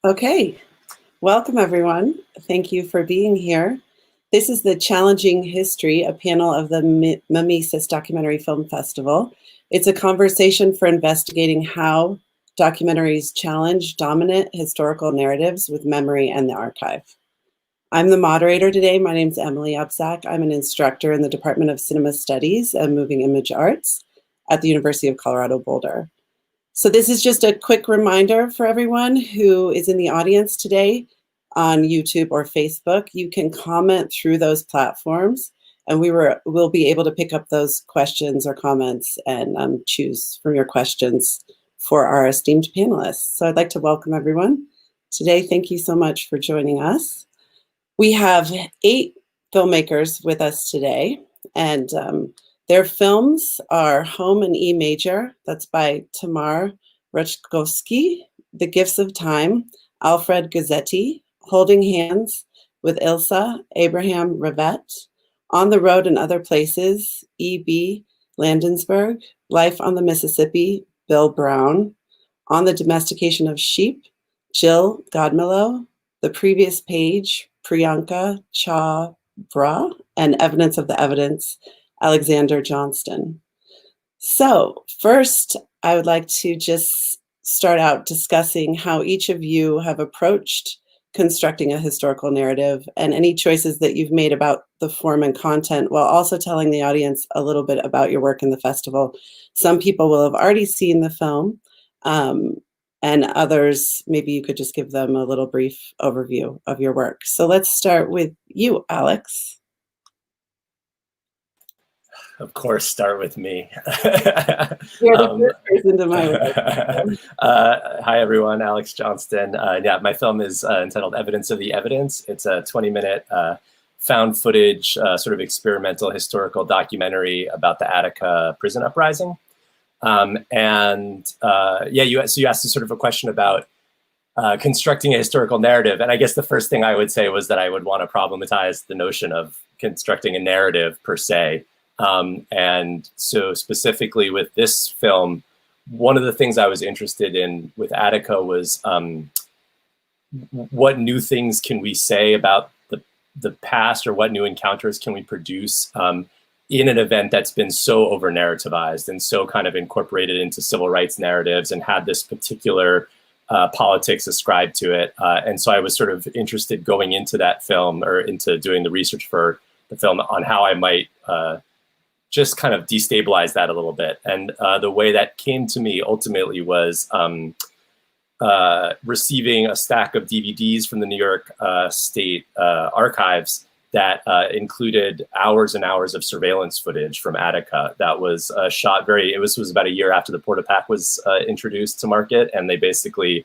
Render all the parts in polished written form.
Okay, welcome everyone. Thank you for being here. This is the Challenging History, a panel of the Mimesis Documentary Film Festival. It's a conversation for investigating how documentaries challenge dominant historical narratives with memory and the archive. I'm the moderator today. My name is Emily Upsack. I'm an instructor in the Department of Cinema Studies and Moving Image Arts at the University of Colorado Boulder. So this is just a quick reminder for everyone who is in the audience today on YouTube or Facebook. You can comment through those platforms, and we'll be able to pick up those questions or comments and choose from your questions for our esteemed panelists. So I'd like to welcome everyone today. Thank you so much for joining us. We have 8 filmmakers with us today, and their films are Home in E Major, that's by Tamar Ruchkowski, The Gifts of Time, Alfred Gazzetti, Holding Hands with Ilsa Abraham Rivette, On the Road and Other Places, E.B. Landensberg, Life on the Mississippi, Bill Brown, On the Domestication of Sheep, Jill Godmillow, The Previous Page, Priyanka Chabra, and Evidence of the Evidence, Alexander Johnston. So first, I would like to just start out discussing how each of you have approached constructing a historical narrative and any choices that you've made about the form and content, while also telling the audience a little bit about your work in the festival. Some people will have already seen the film, and others, maybe you could just give them a little brief overview of your work. So let's start with you, Alex. Of course, start with me. You're the first person to my work. Hi, everyone. Alex Johnston. Yeah, my film is entitled Evidence of the Evidence. It's a 20-minute found footage, sort of experimental historical documentary about the Attica prison uprising. Yeah, you asked sort of a question about constructing a historical narrative. And I guess the first thing I would say was that I would want to problematize the notion of constructing a narrative per se. And so specifically with this film, one of the things I was interested in with Attica was what new things can we say about the past, or what new encounters can we produce in an event that's been so over-narrativized and so kind of incorporated into civil rights narratives and had this particular politics ascribed to it. And so I was sort of interested going into that film, or into doing the research for the film, on how I might just kind of destabilize that a little bit. And the way that came to me ultimately was receiving a stack of DVDs from the New York State Archives that included hours and hours of surveillance footage from Attica that was shot it was about a year after the Porta-Pack was introduced to market. And they basically,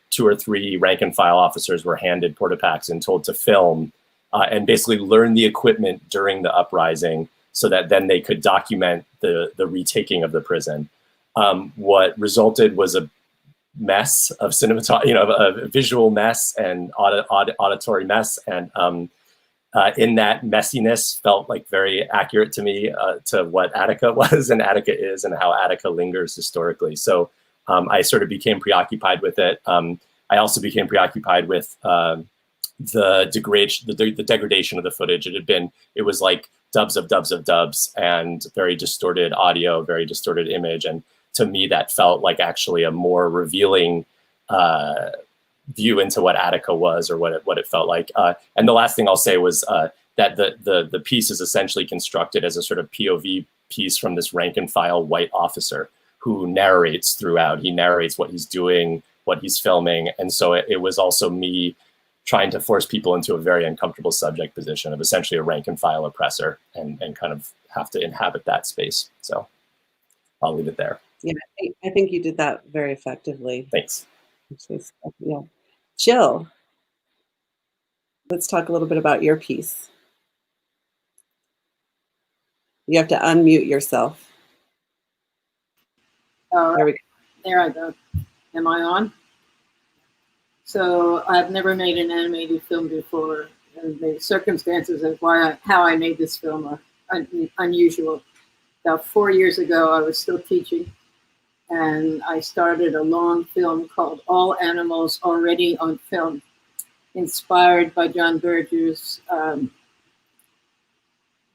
2 or 3 rank and file officers were handed Porta-Packs and told to film and basically learn the equipment during the uprising, so that then they could document the retaking of the prison. What resulted was a mess of cinematography, a visual mess and auditory mess. And in that messiness felt like very accurate to me to what Attica was and Attica is and how Attica lingers historically. So I sort of became preoccupied with it. I also became preoccupied with the degradation of the footage. It was like dubs of dubs of dubs and very distorted audio, very distorted image. And to me, that felt like actually a more revealing view into what Attica was, or what it felt like. And the last thing I'll say was that the piece is essentially constructed as a sort of POV piece from this rank and file white officer who narrates throughout. He narrates what he's doing, what he's filming. And so it was also me trying to force people into a very uncomfortable subject position of essentially a rank and file oppressor, and kind of have to inhabit that space. So I'll leave it there. Yeah, I think you did that very effectively. Thanks. Yeah. Jill, let's talk a little bit about your piece. You have to unmute yourself. All right. There I go. Am I on? So I've never made an animated film before, and the circumstances of how I made this film are unusual. About 4 years ago, I was still teaching and I started a long film called All Animals Already on Film, inspired by John Berger's,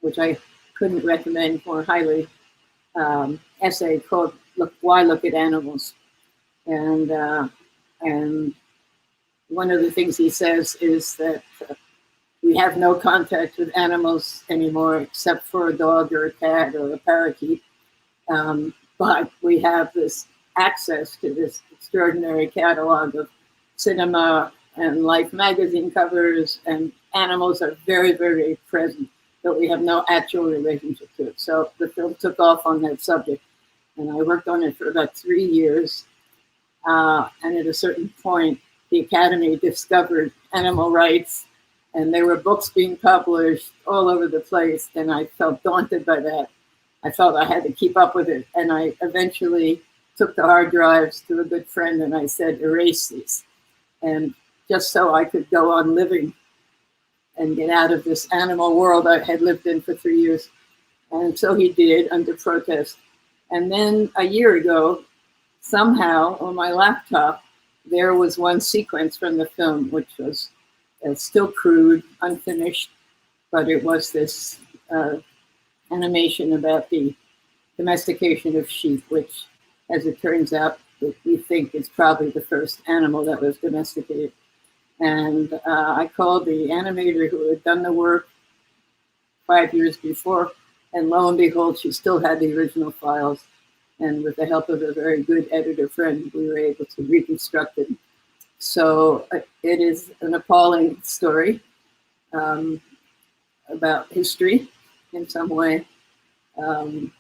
which I couldn't recommend more highly, essay called Why Look at Animals? And one of the things he says is that we have no contact with animals anymore except for a dog or a cat or a parakeet. But we have this access to this extraordinary catalog of cinema and Life magazine covers, and animals are very, very present, but we have no actual relationship to it. So the film took off on that subject, and I worked on it for about 3 years. And at a certain point, the Academy discovered animal rights, and there were books being published all over the place, and I felt daunted by that. I felt I had to keep up with it, and I eventually took the hard drives to a good friend, and I said, erase these. And just so I could go on living and get out of this animal world I had lived in for 3 years. And so he did, under protest. And then a year ago, somehow on my laptop, there was one sequence from the film, which was still crude, unfinished, but it was this animation about the domestication of sheep, which, as it turns out, we think is probably the first animal that was domesticated. And I called the animator who had done the work 5 years before, and lo and behold, she still had the original files. And with the help of a very good editor friend, we were able to reconstruct it. So it is an appalling story about history in some way. And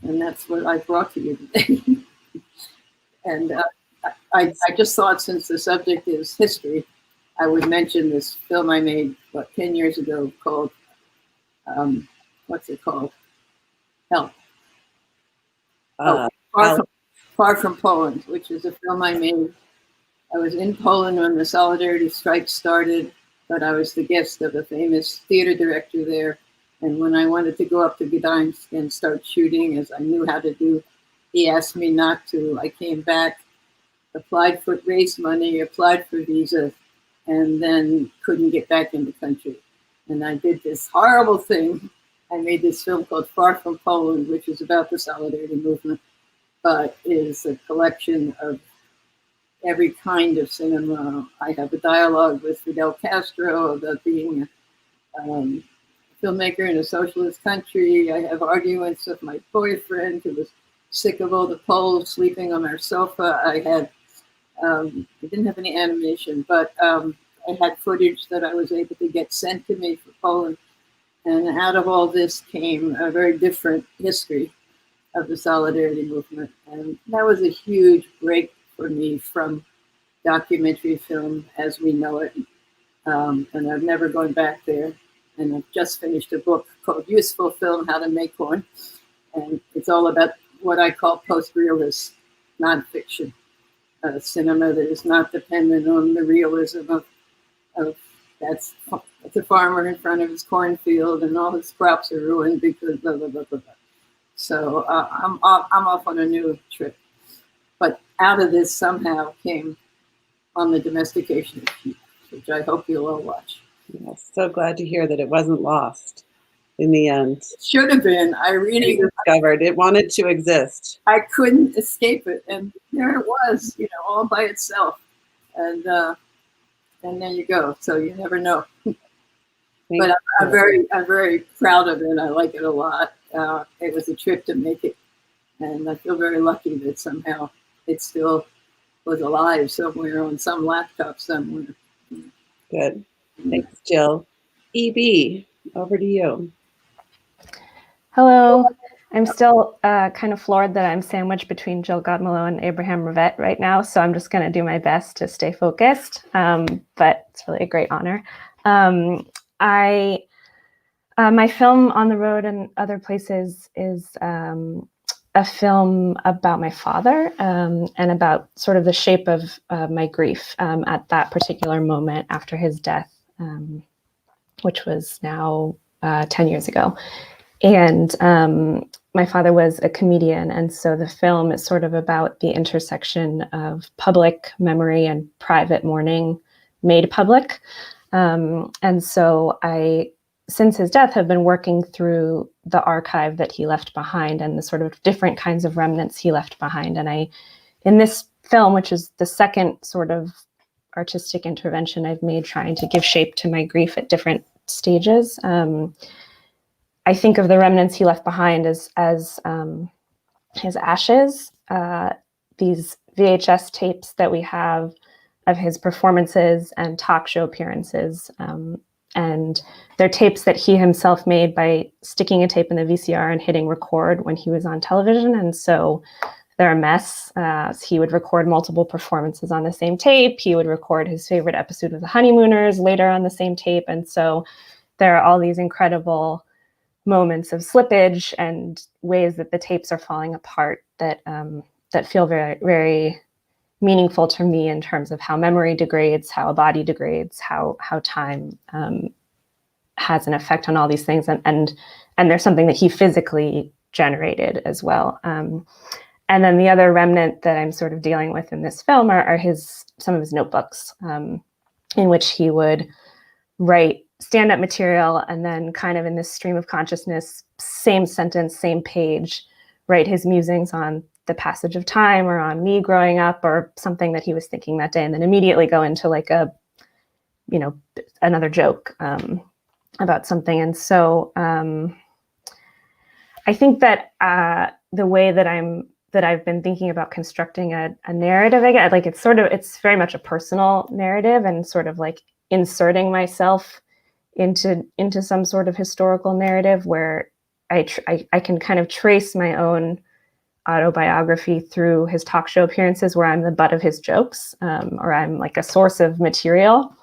that's what I brought to you today. And I just thought, since the subject is history, I would mention this film I made, 10 years ago called, what's it called? Help. Far from Poland, which is a film I made. I was in Poland when the Solidarity strike started, but I was the guest of a famous theater director there. And when I wanted to go up to Gdańsk and start shooting, as I knew how to do, he asked me not to. I came back, applied for, raised money, applied for visa, and then couldn't get back in the country. And I did this horrible thing. I made this film called Far from Poland, which is about the Solidarity movement, but is a collection of every kind of cinema. I have a dialogue with Fidel Castro about being a filmmaker in a socialist country. I have arguments with my boyfriend who was sick of all the Poles sleeping on our sofa. I didn't have any animation, but I had footage that I was able to get sent to me for Poland. And out of all this came a very different history of the Solidarity movement. And that was a huge break for me from documentary film as we know it. And I've never gone back there. And I've just finished a book called Useful Film, How to Make One. And it's all about what I call post-realist nonfiction, cinema that is not dependent on the realism of that's a farmer in front of his cornfield and all his crops are ruined because blah, blah, blah, blah, blah. So I'm off on a new trip. But out of this somehow came On the Domestication of Sheep, which I hope you'll all watch. Yes, so glad to hear that it wasn't lost in the end. Should have been. I really discovered it wanted to exist. I couldn't escape it, and there it was, all by itself. And there you go. So you never know. But I'm very proud of it. I like it a lot. It was a trip to make it, and I feel very lucky that somehow it still was alive somewhere on some laptop somewhere. Good. Thanks, Jill. EB, over to you. Hello. I'm still kind of floored that I'm sandwiched between Jill Godmelo and Abraham Rivette right now, so I'm just going to do my best to stay focused, but it's really a great honor. My film On the Road and Other Places is a film about my father and about sort of the shape of my grief at that particular moment after his death, which was now 10 years ago. And my father was a comedian, and so the film is sort of about the intersection of public memory and private mourning made public. And so I, since his death, have been working through the archive that he left behind and the sort of different kinds of remnants he left behind. And in this film, which is the second sort of artistic intervention I've made trying to give shape to my grief at different stages, I think of the remnants he left behind as his ashes, these VHS tapes that we have of his performances and talk show appearances. And they're tapes that he himself made by sticking a tape in the VCR and hitting record when he was on television. And so they're a mess. He would record multiple performances on the same tape. He would record his favorite episode of The Honeymooners later on the same tape. And so there are all these incredible moments of slippage and ways that the tapes are falling apart that that feel very, very meaningful to me in terms of how memory degrades, how a body degrades, how time has an effect on all these things, and there's something that he physically generated as well. And then the other remnant that I'm sort of dealing with in this film are some of his notebooks, in which he would write stand-up material and then kind of in this stream of consciousness, same sentence, same page, write his musings on the passage of time or on me growing up or something that he was thinking that day, and then immediately go into like another joke about something. And so I think that the way that I've been thinking about constructing a narrative, again, like it's very much a personal narrative and sort of like inserting myself into some sort of historical narrative where I can kind of trace my own autobiography through his talk show appearances where I'm the butt of his jokes, or I'm like a source of material.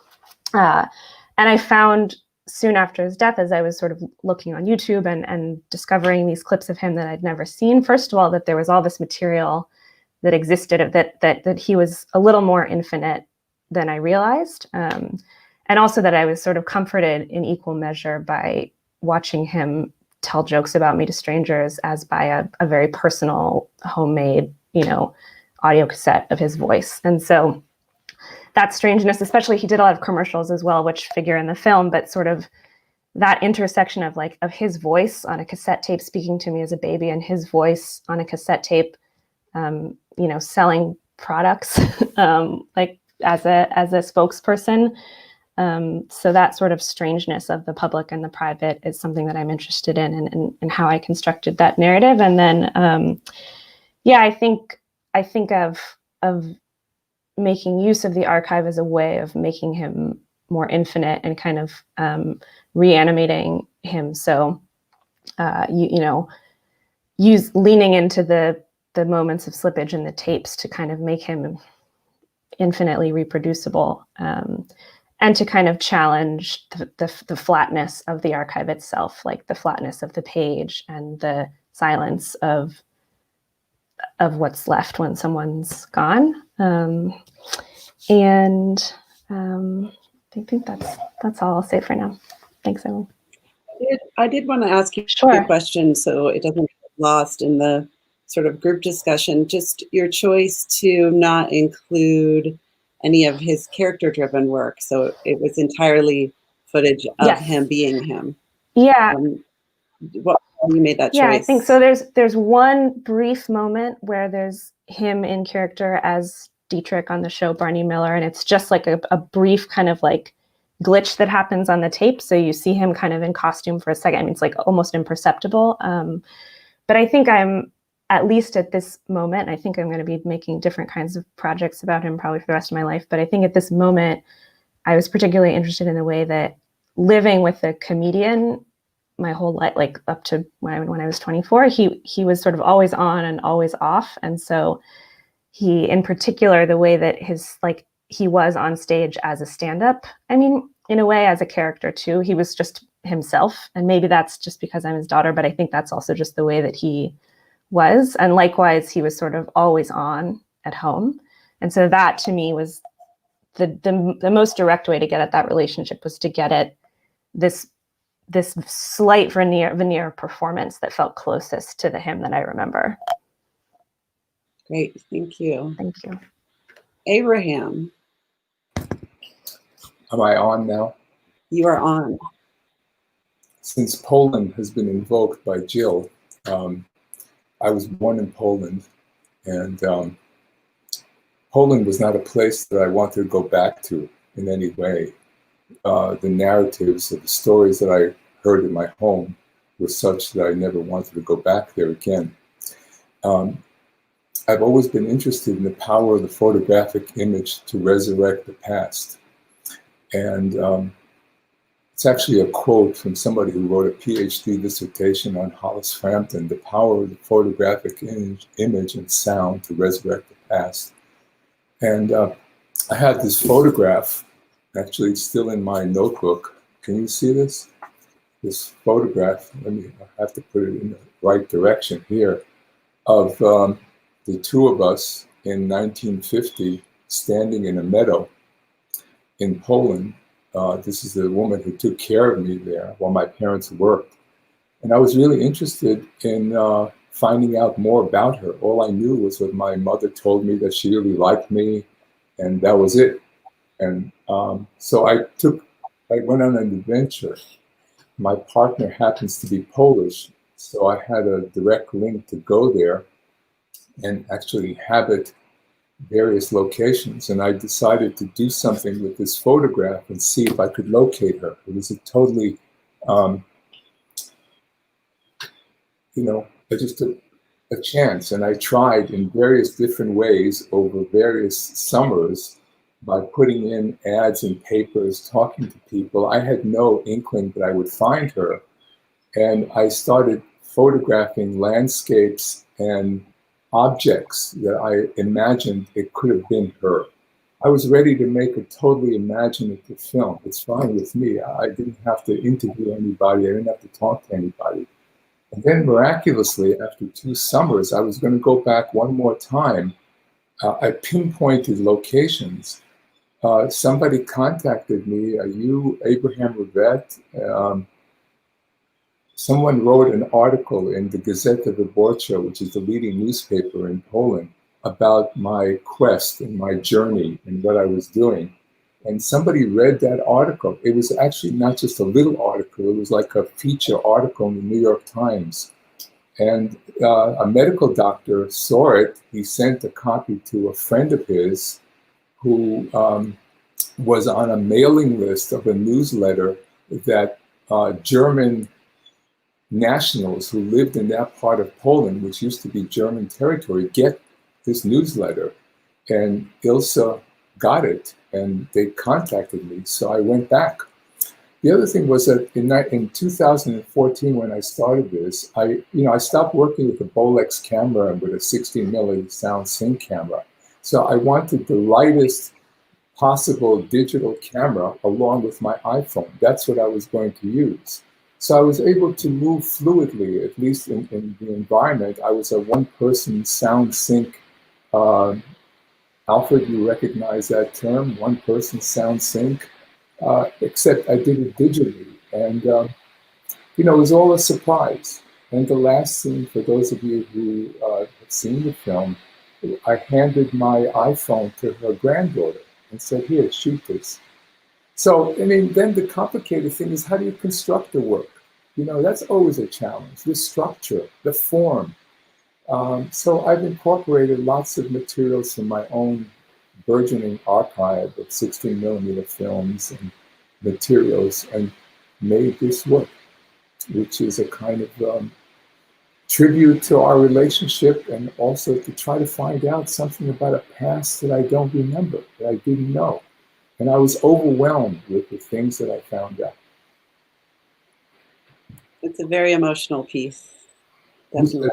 And I found soon after his death, as I was sort of looking on YouTube and discovering these clips of him that I'd never seen, first of all, that there was all this material that existed, that he was a little more infinite than I realized. And also that I was sort of comforted in equal measure by watching him tell jokes about me to strangers as by a very personal, homemade, audio cassette of his voice. And so that strangeness, especially he did a lot of commercials as well, which figure in the film, but sort of that intersection of his voice on a cassette tape speaking to me as a baby and his voice on a cassette tape, selling products, like as a spokesperson. So that sort of strangeness of the public and the private is something that I'm interested in and how I constructed that narrative. And then, I think of making use of the archive as a way of making him more infinite and kind of reanimating him. So, use leaning into the moments of slippage in the tapes to kind of make him infinitely reproducible. And to kind of challenge the flatness of the archive itself, like the flatness of the page and the silence of what's left when someone's gone. I think that's all I'll say for now. Thanks, Emily. I did want to ask you a question so it doesn't get lost in the sort of group discussion. Just your choice to not include any of his character-driven work, so it was entirely footage of him being him. Yeah. What you made that choice? Yeah, I think so. There's one brief moment where there's him in character as Dietrich on the show Barney Miller, and it's just like a brief kind of like glitch that happens on the tape. So you see him kind of in costume for a second. I mean, it's like almost imperceptible. But I think at least at this moment, I think I'm going to be making different kinds of projects about him probably for the rest of my life. But I think at this moment, I was particularly interested in the way that living with a comedian my whole life, like up to when I was 24, he was sort of always on and always off. And so he, in particular, the way that he was on stage as a stand-up, I mean, in a way as a character too, he was just himself. And maybe that's just because I'm his daughter, but I think that's also just the way that he was. And likewise, he was sort of always on at home. And so that to me was the most direct way to get at that relationship, was to get at this this slight veneer of performance that felt closest to the him that I remember. Great, thank you. Thank you. Abraham. Am I on now? You are on. Since Poland has been invoked by Jill, I was born in Poland, and Poland was not a place that I wanted to go back to in any way. The narratives of the stories that I heard in my home were such that I never wanted to go back there again. I've always been interested in the power of the photographic image to resurrect the past. And it's actually a quote from somebody who wrote a PhD dissertation on Hollis Frampton, the power of the photographic image and sound to resurrect the past. And I had this photograph, actually it's still in my notebook. Can you see this? This photograph, I have to put it in the right direction here, of the two of us in 1950 standing in a meadow in Poland. This is the woman who took care of me there while my parents worked. And I was really interested in finding out more about her. All I knew was what my mother told me, that she really liked me, and that was it. And so I went on an adventure. My partner happens to be Polish, so I had a direct link to go there and actually inhabit various locations. And I decided to do something with this photograph and see if I could locate her. It was a totally, I just took a chance, and I tried in various different ways over various summers by putting in ads in papers, talking to people. I had no inkling that I would find her. And I started photographing landscapes and objects that I imagined it could have been her. I was ready to make a totally imaginative film. It's fine with me. I didn't have to interview anybody. I didn't have to talk to anybody. And then miraculously, after 2 summers, I was going to go back one more time. I pinpointed locations. Somebody contacted me, you, Abraham Rivette? Someone wrote an article in the Gazeta Wyborcza, which is the leading newspaper in Poland, about my quest and my journey and what I was doing. And somebody read that article. It was actually not just a little article, it was like a feature article in the New York Times. And a medical doctor saw it. He sent a copy to a friend of his who was on a mailing list of a newsletter that German nationals who lived in that part of Poland, which used to be German territory, get this newsletter. And Ilsa got it, and they contacted me, so I went back. The other thing was that in 2014, when I started this, I stopped working with a Bolex camera and with a 16mm sound sync camera. So I wanted the lightest possible digital camera along with my iPhone. That's what I was going to use. So I was able to move fluidly, at least in the environment. I was a one-person sound sync. Alfred, you recognize that term, one-person sound sync, except I did it digitally. And, it was all a surprise. And the last scene, for those of you who have seen the film, I handed my iPhone to her granddaughter and said, here, shoot this. So, then the complicated thing is, how do you construct the work? That's always a challenge, the structure, the form. So I've incorporated lots of materials from my own burgeoning archive of 16mm films and materials and made this work, which is a kind of tribute to our relationship, and also to try to find out something about a past that I don't remember, that I didn't know. And I was overwhelmed with the things that I found out. It's a very emotional piece. Definitely.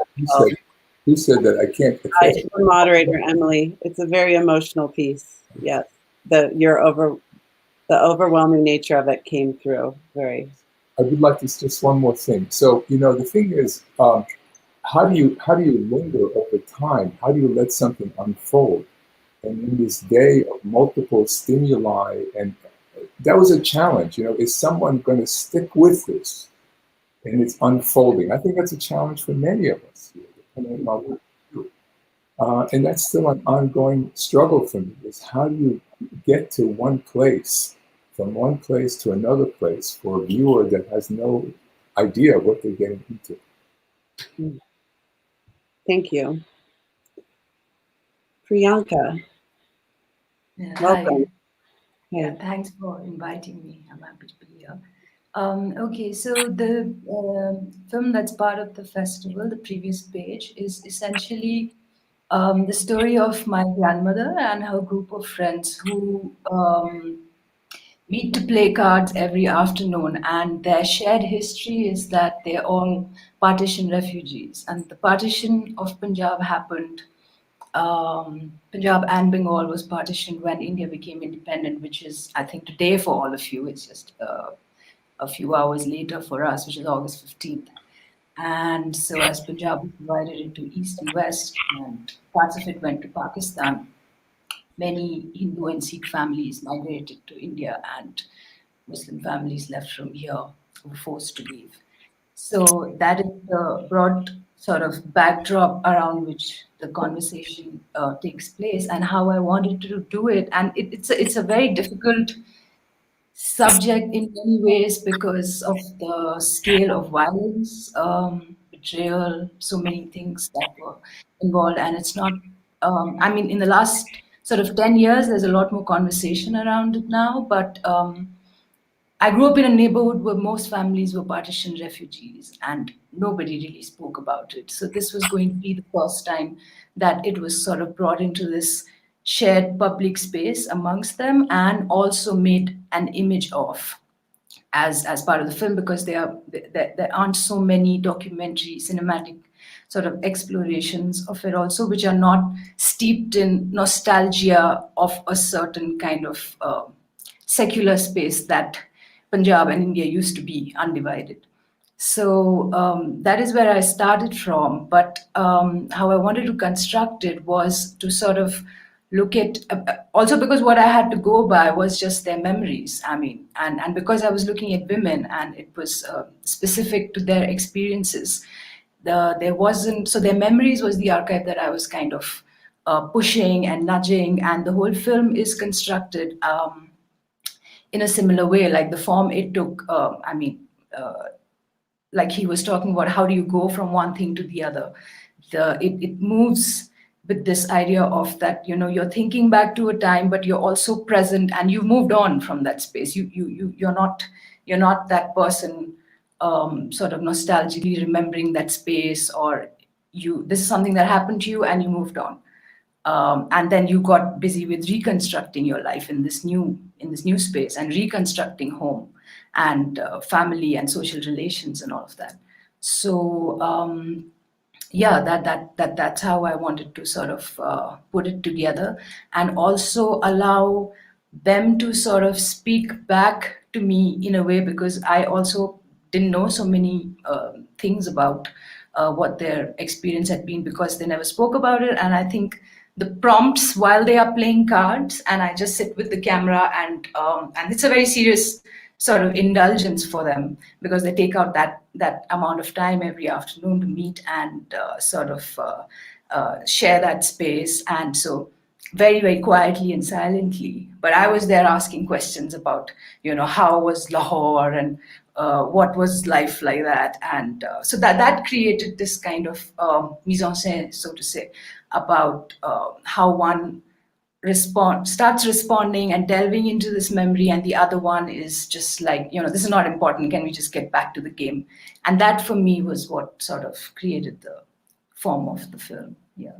Who said that? I can't. The moderator, Emily. It's a very emotional piece. Yes. The overwhelming nature of it came through. Very. I would like to just one more thing. So, the thing is, how do you linger over time? How do you let something unfold? And in this day of multiple stimuli, and that was a challenge. Is someone going to stick with this? and it's unfolding. I think that's a challenge for many of us here, depending on what we do. And that's still an ongoing struggle for me, is how do you get to one place, from one place to another place, for a viewer that has no idea what they're getting into. Thank you. Priyanka, Yeah, welcome. hi. Yeah, thanks for inviting me. I'm happy to be here. Okay, so the film that's part of the festival, the previous page, is essentially the story of my grandmother and her group of friends who meet to play cards every afternoon, and their shared history is that they're all partition refugees. And the partition of Punjab happened. Punjab and Bengal was partitioned when India became independent, which is, I think, today for all of you. It's just a few hours later for us, which is August 15th. And so as Punjab was divided into East and West, and parts of it went to Pakistan, many Hindu and Sikh families migrated to India, and Muslim families left from here were forced to leave. So that is the broad sort of backdrop around which the conversation takes place, and how I wanted to do it. And it's a very difficult subject in many ways because of the scale of violence, betrayal, so many things that were involved. And it's not, I mean, in the last sort of 10 years, there's a lot more conversation around it now, but I grew up in a neighborhood where most families were partition refugees and nobody really spoke about it. So this was going to be the first time that it was sort of brought into this shared public space amongst them, and also made an image of as part of the film, because there aren't so many documentary, cinematic sort of explorations of it also, which are not steeped in nostalgia of a certain kind of secular space that Punjab and India used to be undivided. So that is where I started from. But how I wanted to construct it was to sort of look at, also because what I had to go by was just their memories. I mean, and because I was looking at women and it was specific to their experiences, there wasn't, so their memories was the archive that I was kind of pushing and nudging, and the whole film is constructed in a similar way, like the form it took. Like he was talking about, how do you go from one thing to the other? It moves with this idea of that, you know, you're thinking back to a time, but you're also present and you've moved on from that space. You're not that person sort of nostalgically remembering that space, or this is something that happened to you and you moved on. And then you got busy with reconstructing your life in this new space, and reconstructing home and family and social relations and all of that. So yeah, that's how I wanted to sort of put it together, and also allow them to sort of speak back to me in a way, because I also didn't know so many things about what their experience had been, because they never spoke about it. And I think the prompts while they are playing cards, and I just sit with the camera, and it's a very serious sort of indulgence for them, because they take out that amount of time every afternoon to meet and sort of share that space. And so very, very quietly and silently, but I was there asking questions about, you know, how was Lahore, and what was life like that. And so that created this kind of mise en scène, so to say, about how one starts responding and delving into this memory, and the other one is just like, you know, this is not important, can we just get back to the game? And that for me was what sort of created the form of the film. Yeah.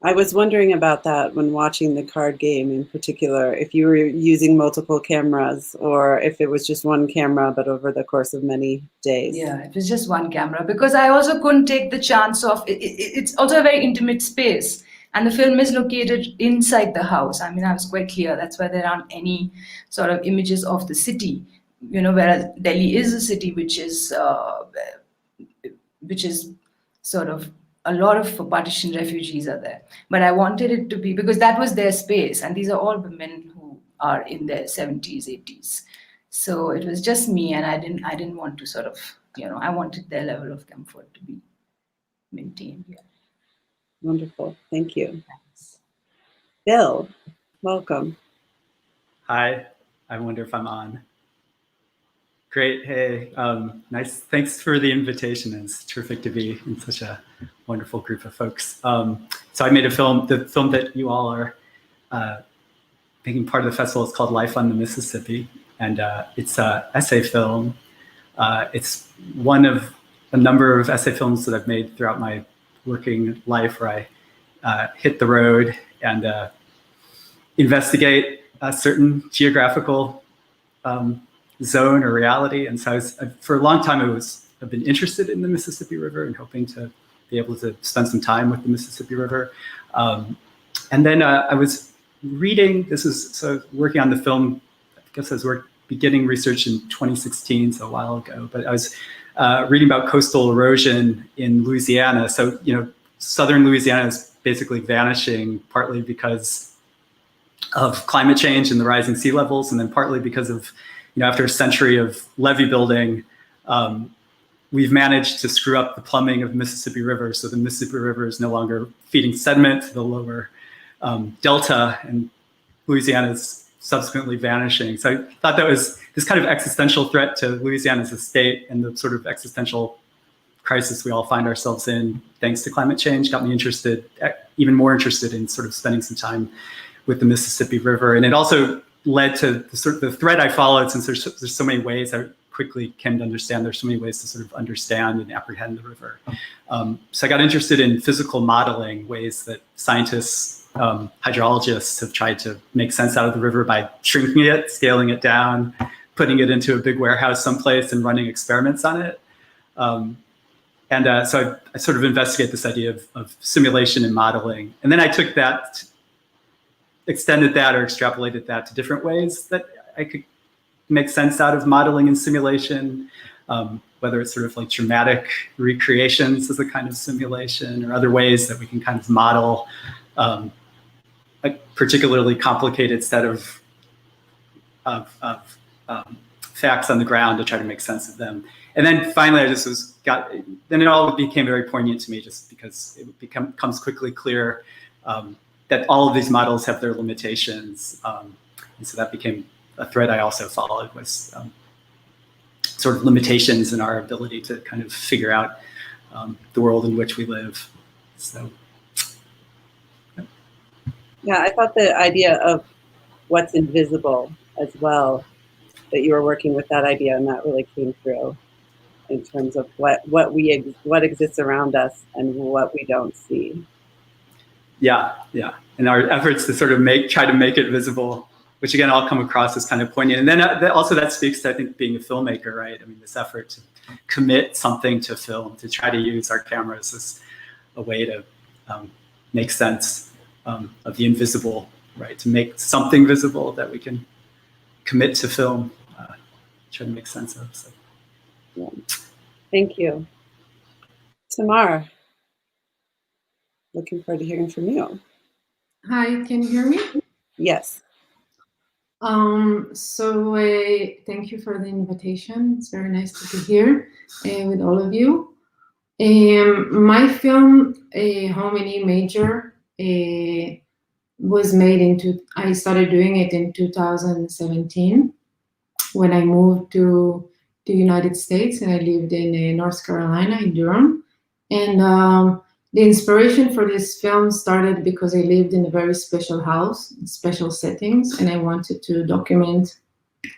I was wondering about that when watching the card game in particular, if you were using multiple cameras or if it was just one camera, but over the course of many days. Yeah, it was just one camera, because I also couldn't take the chance of, it's also a very intimate space. And the film is located inside the house. I mean, I was quite clear. That's why there aren't any sort of images of the city, you know, whereas Delhi is a city which is sort of, a lot of partition refugees are there. But I wanted it to be, because that was their space. And these are all women who are in their 70s, 80s. So it was just me, and I didn't want to sort of, I wanted their level of comfort to be maintained. Yeah. Wonderful. Thank you. Thanks. Bill, welcome. Hi, I wonder if I'm on. Great, hey, nice, thanks for the invitation. It's terrific to be in such a wonderful group of folks. So I made a film, the film that you all are making part of the festival is called Life on the Mississippi, and it's an essay film. It's one of a number of essay films that I've made throughout my working life where I hit the road and investigate a certain geographical zone or reality. And so for a long time, I've been interested in the Mississippi River and hoping to be able to spend some time with the Mississippi River. And then I was reading, working on the film, I guess I was beginning research in 2016, so a while ago, but I was reading about coastal erosion in Louisiana. So, southern Louisiana is basically vanishing, partly because of climate change and the rising sea levels, and then partly because of, after a century of levee building, we've managed to screw up the plumbing of the Mississippi River. So the Mississippi River is no longer feeding sediment to the lower delta, and Louisiana is subsequently vanishing. So I thought that was this kind of existential threat to Louisiana as a state and the sort of existential crisis we all find ourselves in thanks to climate change got me interested, even more interested in sort of spending some time with the Mississippi River. And it also led to the thread I followed, since there's so many ways I quickly came to understand there's so many ways to sort of understand and apprehend the river. So I got interested in physical modeling, ways that scientists, hydrologists have tried to make sense out of the river by shrinking it, scaling it down, putting it into a big warehouse someplace and running experiments on it. So I sort of investigate this idea of simulation and modeling. And then I took that, extended that or extrapolated that to different ways that I could make sense out of modeling and simulation, whether it's sort of like dramatic recreations as a kind of simulation, or other ways that we can kind of model a particularly complicated set of facts on the ground to try to make sense of them. And then finally, then it all became very poignant to me, just because it becomes quickly clear that all of these models have their limitations. And so that became a thread I also followed, was sort of limitations in our ability to kind of figure out the world in which we live. So. Yeah, I thought the idea of what's invisible as well, that you were working with that idea, and that really came through in terms of what exists around us and what we don't see. Yeah. And our efforts to sort of try to make it visible, which again, all come across as kind of poignant. And then also that speaks to, I think, being a filmmaker, right? I mean, this effort to commit something to film, to try to use our cameras as a way to make sense of the invisible, right? To make something visible that we can commit to film, try to make sense of. So. Yeah. Thank you. Tamar, looking forward to hearing from you. Hi, can you hear me? Yes. So thank you for the invitation. It's very nice to be here with all of you. My film, Home in E Major, was made I started doing it in 2017 when I moved to the United States, and I lived in North Carolina, in Durham. And the inspiration for this film started because I lived in a very special house, special settings, and I wanted to document.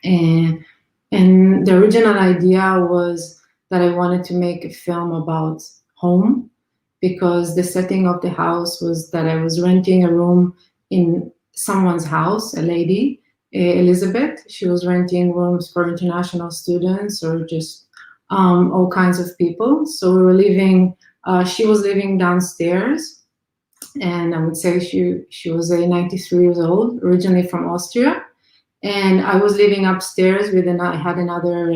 And the original idea was that I wanted to make a film about home, because the setting of the house was that I was renting a room in someone's house, a lady, Elizabeth. She was renting rooms for international students or just all kinds of people. So we were living, she was living downstairs, and I would say she was 93 years old, originally from Austria. And I was living upstairs I had another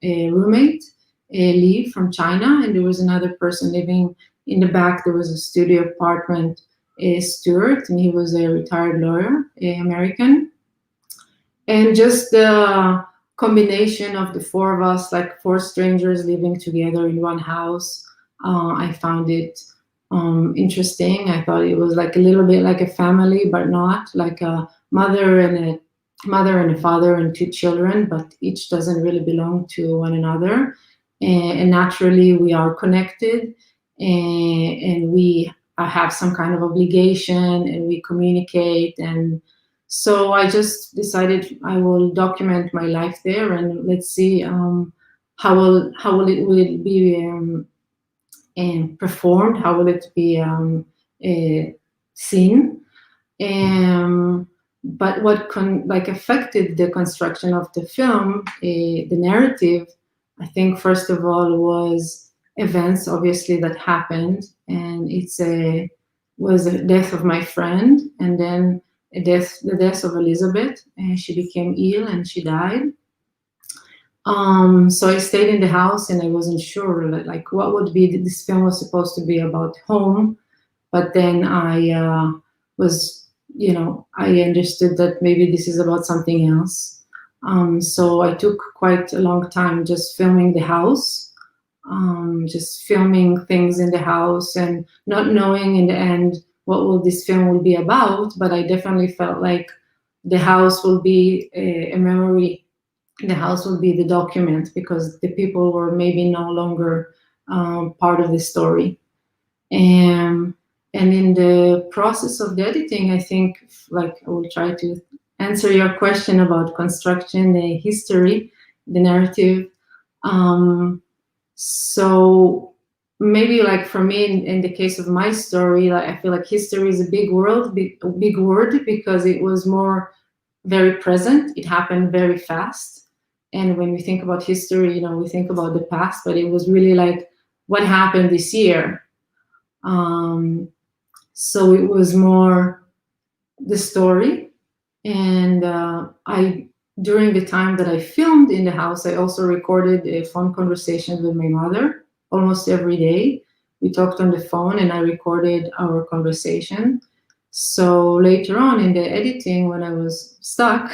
roommate, Lee from China, and there was another person living in the back. There was a studio apartment, Stuart, and he was a retired lawyer, American. And just combination of the four of us, like four strangers living together in one house. I found it interesting. I thought it was like a little bit like a family, but not like a mother and a father and two children, but each doesn't really belong to one another. And naturally, we are connected, and we have some kind of obligation, and we communicate. And so I just decided I will document my life there, and let's see how will it be performed, how will it be seen. But what affected the construction of the film, the narrative, I think first of all was events obviously that happened, and was the death of my friend, and then the death of Elizabeth, and she became ill and she died. So I stayed in the house, and I wasn't sure like what would be. This film was supposed to be about home, but then I I understood that maybe this is about something else. So I took quite a long time just filming the house, just filming things in the house, and not knowing in the end what this film will be about. But I definitely felt like the house will be a memory. The house will be the document, because the people were maybe no longer part of the story. And in the process of the editing, I think, like, I will try to answer your question about construction, the history, the narrative. So maybe like for me, in the case of my story, like I feel like history is a big word, because it was more very present. It happened very fast. And when we think about history, we think about the past, but it was really like what happened this year. So it was more the story. And during the time that I filmed in the house, I also recorded a phone conversation with my mother almost every day. We talked on the phone, and I recorded our conversation. So later on in the editing, when I was stuck,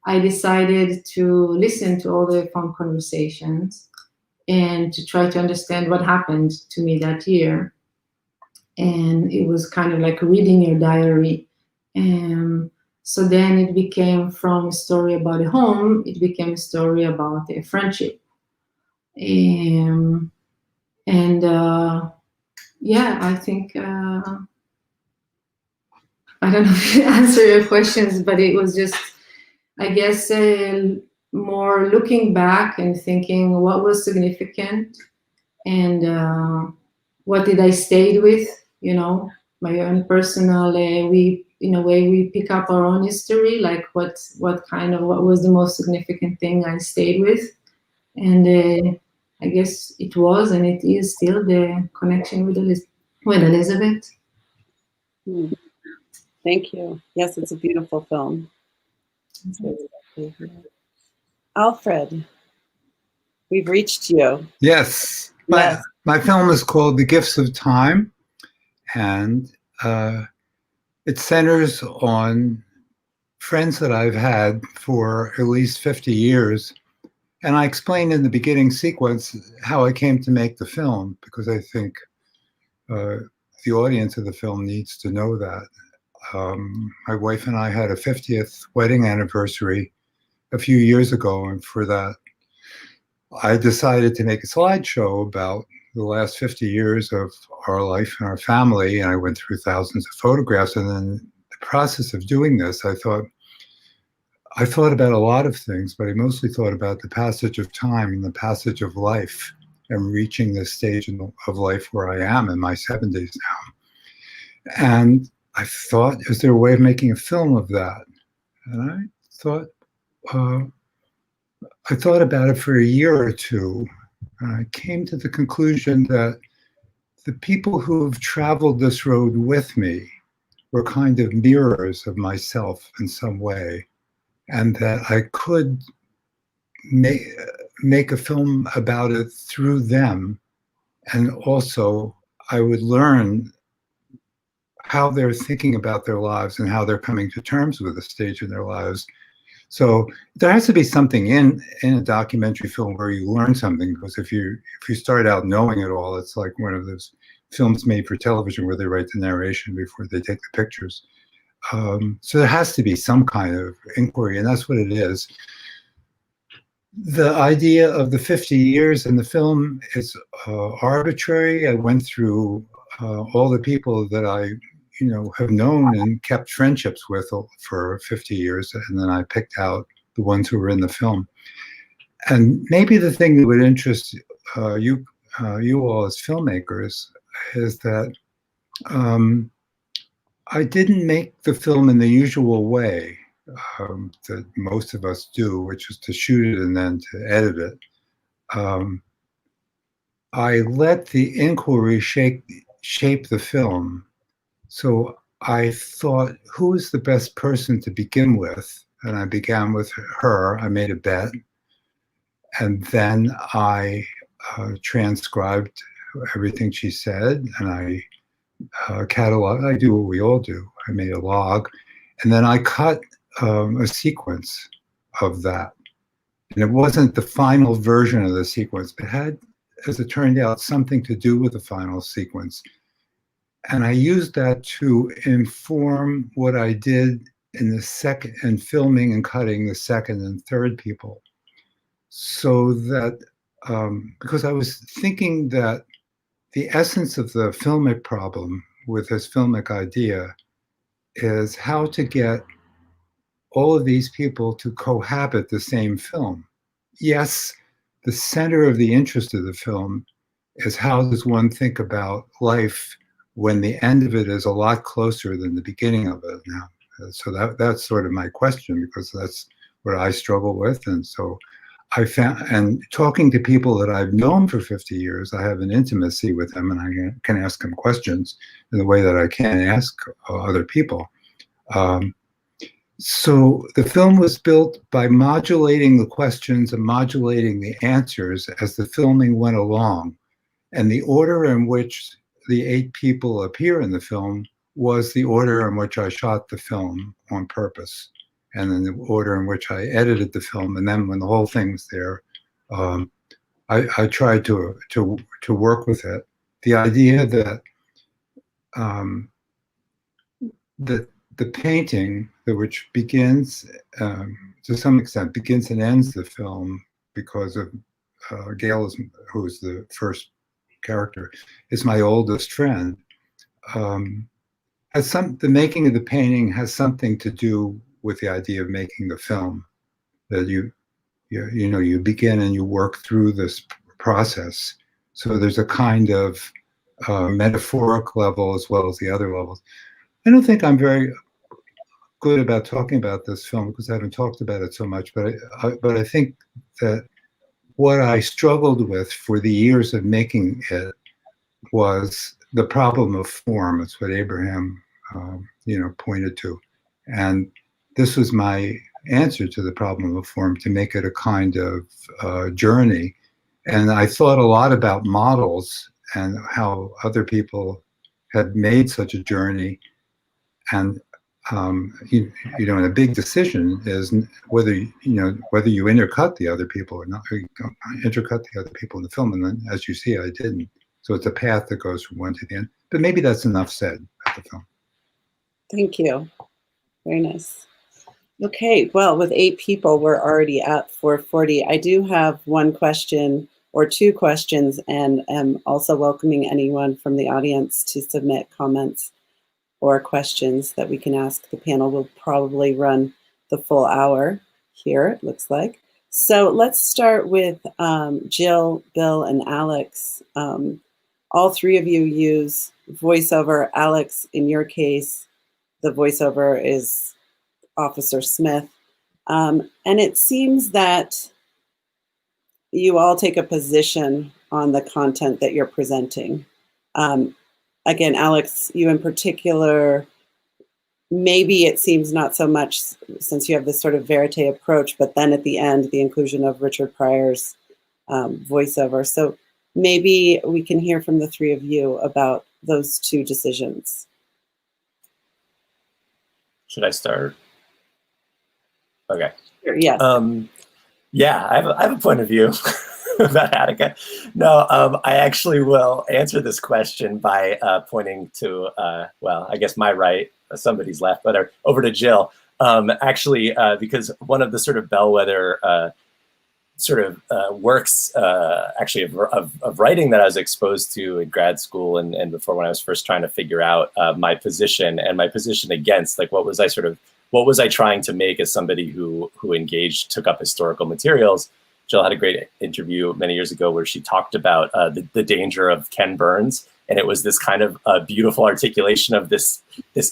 I decided to listen to all the phone conversations and to try to understand what happened to me that year. And it was kind of like reading your diary. So then it became, from a story about a home, it became a story about a friendship. Yeah, I think, I don't know if to answer your questions, but it was just, I guess, more looking back and thinking what was significant, and what did I stay with, my own personal, in a way we pick up our own history, like what was the most significant thing I stayed with. And I guess it was, and it is still, the connection with Elizabeth. Thank you. Yes, it's a beautiful film. Alfred, we've reached you. Yes. Yes. My film is called The Gifts of Time, and it centers on friends that I've had for at least 50 years. And I explain in the beginning sequence how I came to make the film, because I think the audience of the film needs to know that. My wife and I had a 50th wedding anniversary a few years ago, and for that, I decided to make a slideshow about the last 50 years of our life and our family, and I went through thousands of photographs. And then the process of doing this, I thought about a lot of things, but I mostly thought about the passage of time and the passage of life, and reaching this stage of life where I am in my 70s now. And I thought, is there a way of making a film of that? And I thought about it for a year or two, and I came to the conclusion that the people who have traveled this road with me were kind of mirrors of myself in some way, and that I could make a film about it through them. And also I would learn how they're thinking about their lives and how they're coming to terms with a stage in their lives So there has to be something in a documentary film where you learn something, because if you start out knowing it all, it's like one of those films made for television where they write the narration before they take the pictures. So there has to be some kind of inquiry, and that's what it is. The idea of the 50 years in the film is arbitrary. I went through all the people that I have known and kept friendships with for 50 years, and then I picked out the ones who were in the film. And maybe the thing that would interest you all as filmmakers is that I didn't make the film in the usual way that most of us do, which is to shoot it and then to edit it. I let the inquiry shape the film. So I thought, who is the best person to begin with? And I began with her. I made a bet. And then I transcribed everything she said, and I cataloged. I do what we all do. I made a log. And then I cut a sequence of that. And it wasn't the final version of the sequence, but had, as it turned out, something to do with the final sequence. And I used that to inform what I did in the second, and filming and cutting the second and third people. So that, because I was thinking that the essence of the filmic problem with this filmic idea is how to get all of these people to cohabit the same film. Yes, the center of the interest of the film is how does one think about life when the end of it is a lot closer than the beginning of it now. So that's sort of my question, because that's what I struggle with. And so I found, and talking to people that I've known for 50 years, I have an intimacy with them, and I can ask them questions in the way that I can't ask other people. So the film was built by modulating the questions and modulating the answers as the filming went along. And the order in which the 8 people appear in the film was the order in which I shot the film on purpose, and then the order in which I edited the film. And then when the whole thing was there, I tried to work with it. The idea that the painting, which begins, to some extent, begins and ends the film because of Gail, who's the first character, is my oldest friend. The making of the painting has something to do with the idea of making the film. That you begin and you work through this process. So there's a kind of metaphoric level as well as the other levels. I don't think I'm very good about talking about this film because I haven't talked about it so much, but I think that what I struggled with for the years of making it was the problem of form. It's what Abraham, pointed to. And this was my answer to the problem of form, to make it a kind of journey. And I thought a lot about models and how other people had made such a journey. And and a big decision is whether you intercut the other people or not. Intercut the other people in the film, and then, as you see, I didn't. So it's a path that goes from one to the end. But maybe that's enough said about the film. Thank you. Very nice. Okay, well, with 8 people, we're already at 4:40. I do have one question or 2 questions, and am also welcoming anyone from the audience to submit comments or questions that we can ask. The panel will probably run the full hour here, it looks like. So let's start with Jill, Bill, and Alex. All 3 of you use voiceover. Alex, in your case, the voiceover is Officer Smith. And it seems that you all take a position on the content that you're presenting. Again, Alex, you in particular, maybe it seems not so much since you have this sort of verite approach, but then at the end, the inclusion of Richard Pryor's voiceover. So maybe we can hear from the 3 of you about those 2 decisions. Should I start? Okay. Sure, yes. Yeah, I have a point of view about Attica. No, I actually will answer this question by pointing to, well, I guess my right, somebody's left, but over to Jill. Actually, because one of the sort of bellwether works actually of writing that I was exposed to in grad school and before, when I was first trying to figure out my position against, like, what was I trying to make as somebody who took up historical materials. Jill had a great interview many years ago where she talked about the danger of Ken Burns. And it was this kind of beautiful articulation of this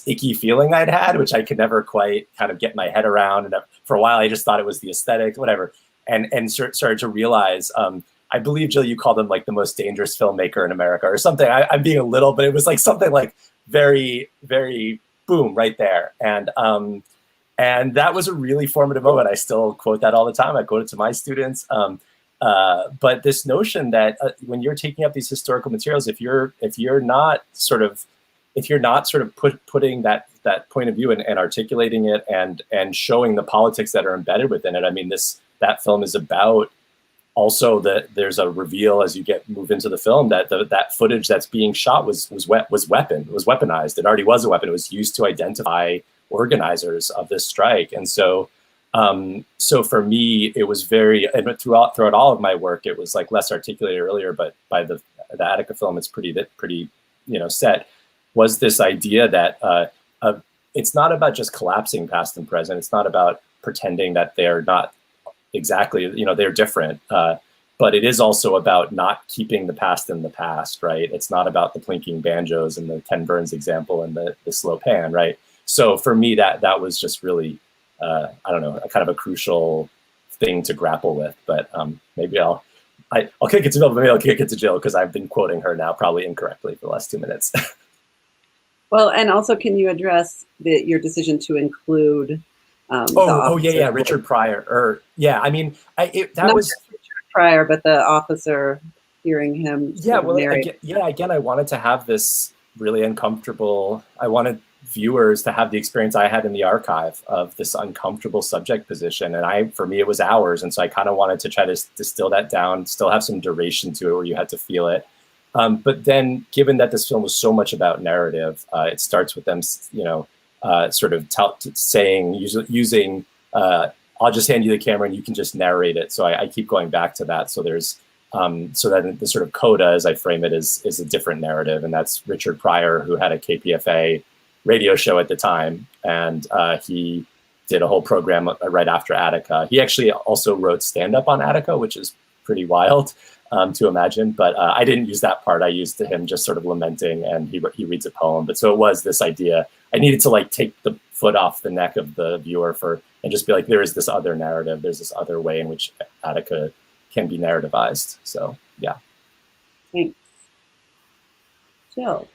icky feeling I'd had, which I could never quite kind of get my head around. And for a while, I just thought it was the aesthetic, whatever. And started to realize, I believe, Jill, you called him like the most dangerous filmmaker in America or something. I'm being a little, but it was like something like very, very boom right there. And that was a really formative moment. I still quote that all the time. I quote it to my students. But this notion that when you're taking up these historical materials, if you're not sort of putting that point of view and articulating it and showing the politics that are embedded within it, I mean, that film is about also that there's a reveal as you move into the film that that footage that's being shot was weaponized. It already was a weapon. It was used to identify organizers of this strike. And so for me, it was and throughout all of my work, it was like less articulated earlier, but by the Attica film, it's pretty set, was this idea that it's not about just collapsing past and present. It's not about pretending that they're not exactly, they're different. But it is also about not keeping the past in the past, right? It's not about the plinking banjos and the Ken Burns example and the slow pan, right? So for me, that was just really, I don't know, a kind of a crucial thing to grapple with. But maybe I'll kick it to Bill, but maybe I'll kick it to Jill, because I've been quoting her now probably incorrectly for the last 2 minutes. Well, and also, can you address your decision to include Richard Pryor, I mean, that was Richard Pryor, but the officer hearing him. Again, I wanted to have this really uncomfortable. I wanted viewers to have the experience I had in the archive of this uncomfortable subject position, and for me, it was hours, and so I kind of wanted to try to distill that down, still have some duration to it where you had to feel it. But then, given that this film was so much about narrative, it starts with them, sort of saying, using, I'll just hand you the camera and you can just narrate it. So I keep going back to that. So there's, so that the sort of coda, as I frame it, is a different narrative. And that's Richard Pryor, who had a KPFA radio show at the time. And he did a whole program right after Attica. He actually also wrote stand-up on Attica, which is pretty wild to imagine. But I didn't use that part. I used him just sort of lamenting, and he reads a poem. But so it was this idea. I needed to like take the foot off the neck of the viewer and just be like, there is this other narrative. There's this other way in which Attica can be narrativized. So yeah. Thanks. Jill.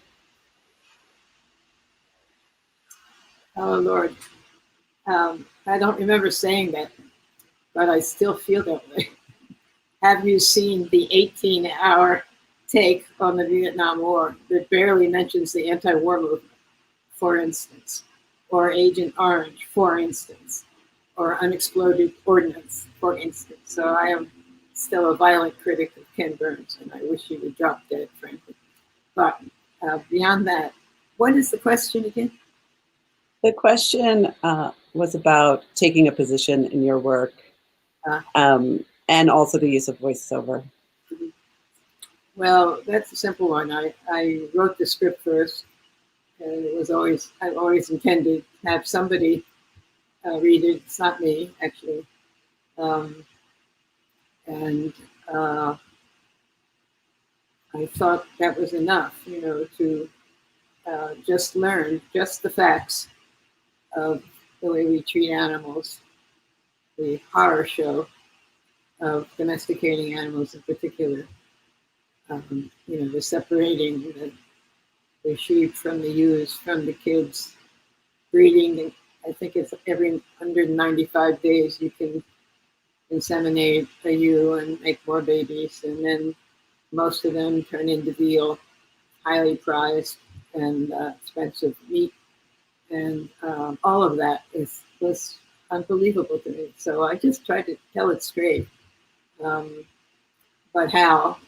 Oh Lord, I don't remember saying that, but I still feel that way. Have you seen the 18-hour take on the Vietnam War that barely mentions the anti-war movement, for instance, or Agent Orange, for instance, or unexploded ordnance, for instance? So I am still a violent critic of Ken Burns, and I wish he would drop dead, frankly. But beyond that, what is the question again? The question was about taking a position in your work, and also the use of voiceover. Well, that's a simple one. I wrote the script first, and I've always intended to have somebody read it. It's not me, actually. And I thought that was enough, to just learn just the facts of the way we treat animals, the horror show of domesticating animals in particular. The separating the sheep from the ewes, from the kids, breeding. I think it's every 195 days you can inseminate a ewe and make more babies, and then most of them turn into veal, highly prized and expensive meat, and all of that was unbelievable to me. So I just tried to tell it straight. But how?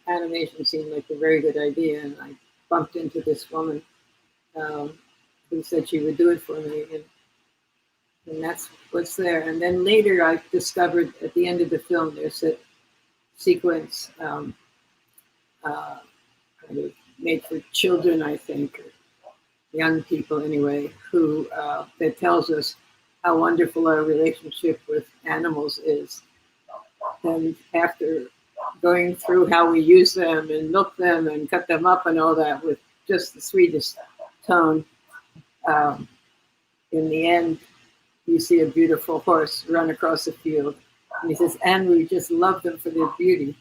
Animation seemed like a very good idea, and I bumped into this woman who said she would do it for me, and that's what's there. And then later I discovered at the end of the film there's a sequence kind of made for children, I think, or young people anyway, who that tells us how wonderful our relationship with animals is. And after going through how we use them and milk them and cut them up and all that with just the sweetest tone, in the end, you see a beautiful horse run across the field. And he says, and we just love them for their beauty.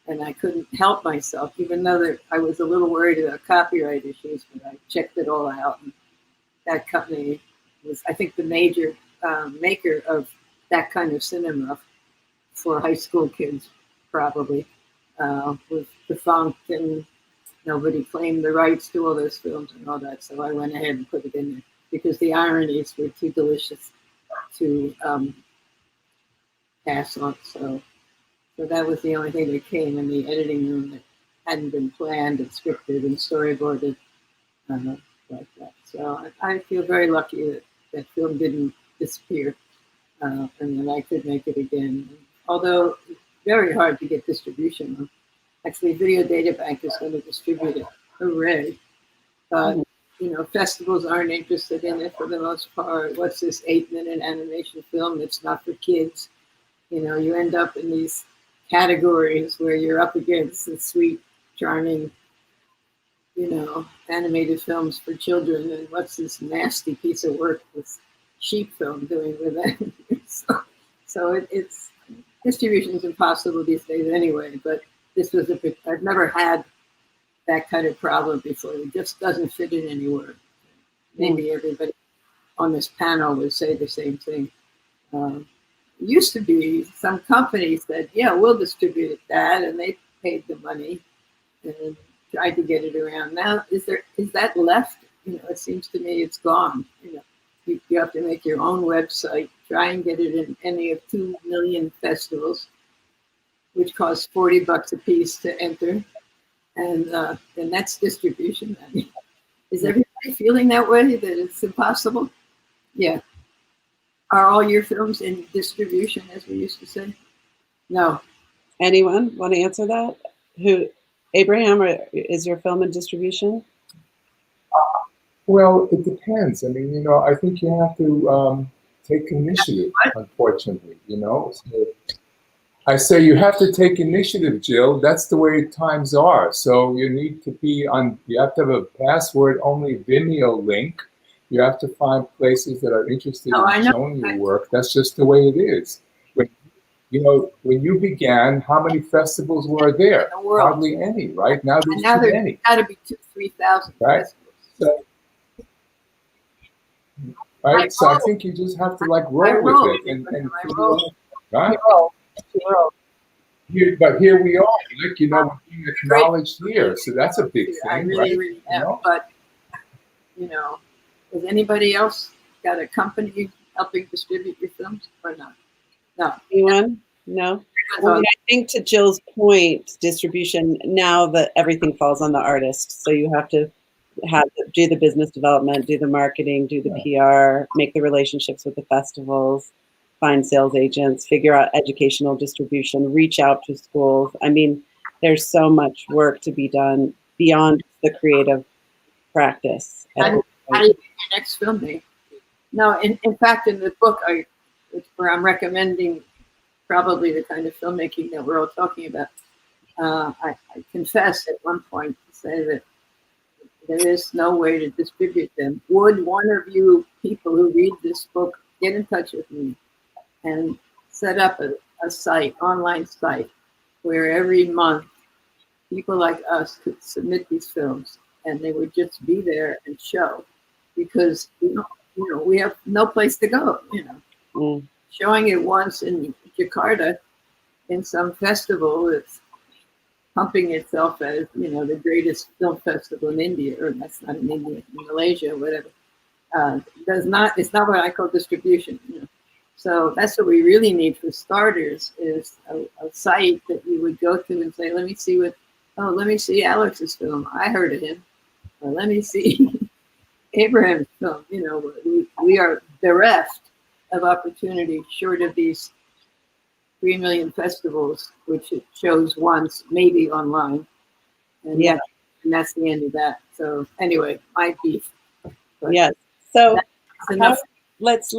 And I couldn't help myself, even though I was a little worried about copyright issues, but I checked it all out. And that company was, I think, the major maker of that kind of cinema for high school kids, probably, was defunct, and nobody claimed the rights to all those films and all that. So I went ahead and put it in there because the ironies were too delicious to pass on. So that was the only thing that came in the editing room that hadn't been planned and scripted and storyboarded like that. So I feel very lucky that that film didn't disappear and that I could make it again. Although it's very hard to get distribution on. Actually, Video Data Bank is going to distribute it. Hooray. But, festivals aren't interested in it for the most part. What's this 8-minute animation film that's not for kids? You end up in these categories where you're up against the sweet, charming, animated films for children. And what's this nasty piece of work with sheep film doing with that? so it's distribution is impossible these days anyway, but this was I've never had that kind of problem before. It just doesn't fit in anywhere. Maybe everybody on this panel would say the same thing. It used to be some companies said, yeah, we'll distribute that, and they paid the money and tried to get it around. Now, is that left? It seems to me it's gone. You have to make your own website, try and get it in any of 2 million festivals, which costs $40 a piece to enter. And that's distribution. Is everybody feeling that way, that it's impossible? Yeah. Are all your films in distribution, as we used to say? No. Anyone want to answer that? Abraham, is your film in distribution? Well, it depends. I mean, I think you have to take initiative, unfortunately, So I say you have to take initiative, Jill. That's the way times are. So you need to you have to have a password-only Vimeo link. You have to find places that are interested in showing your work. That's just the way it is. When you began, how many festivals were there? Hardly any, right? Now there's too many. Got to be 2,000-3,000 right? festivals. Right? So I think you just have to roll with it and right? But here we are, we're being acknowledged here, so that's a big thing. I really am. But has anybody else got a company helping distribute your films or not? No. Anyone? No. I think to Jill's point, distribution, now that everything falls on the artist, so you have to do the business development, do the marketing, do the PR, make the relationships with the festivals, find sales agents, figure out educational distribution, reach out to schools. I mean, there's so much work to be done beyond the creative practice. How do you get your next film made? No, in fact, in the book, where I'm recommending probably the kind of filmmaking that we're all talking about, I confess at one point to say that there is no way to distribute them. Would one of you people who read this book get in touch with me and set up a site, online site, where every month people like us could submit these films and they would just be there and show, because we have no place to go. Showing it once in Jakarta in some festival that's pumping itself as the greatest film festival in India, or that's not in India, in Malaysia, whatever. It's not what I call distribution. So that's what we really need for starters, is a site that you would go to and say, let me see Alex's film. I heard of him. Or let me see Abraham's film. You know, we are bereft of opportunity, short of these 3 million festivals, which it shows once, maybe online. And Yeah. and that's the end of that. So anyway, my beef. But Yes. So enough. let's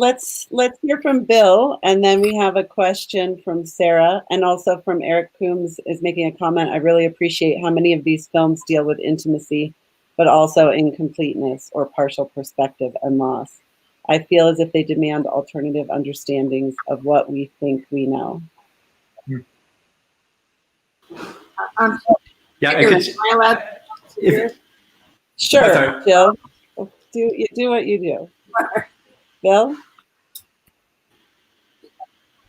hear from Bill, and then we have a question from Sarah, and also from Eric Coombs is making a comment. I really appreciate how many of these films deal with intimacy, but also incompleteness or partial perspective and loss. I feel as if they demand alternative understandings of what we think we know. Yeah, Am I allowed to hear? Sure, sorry. Bill. Do what you do. Bill?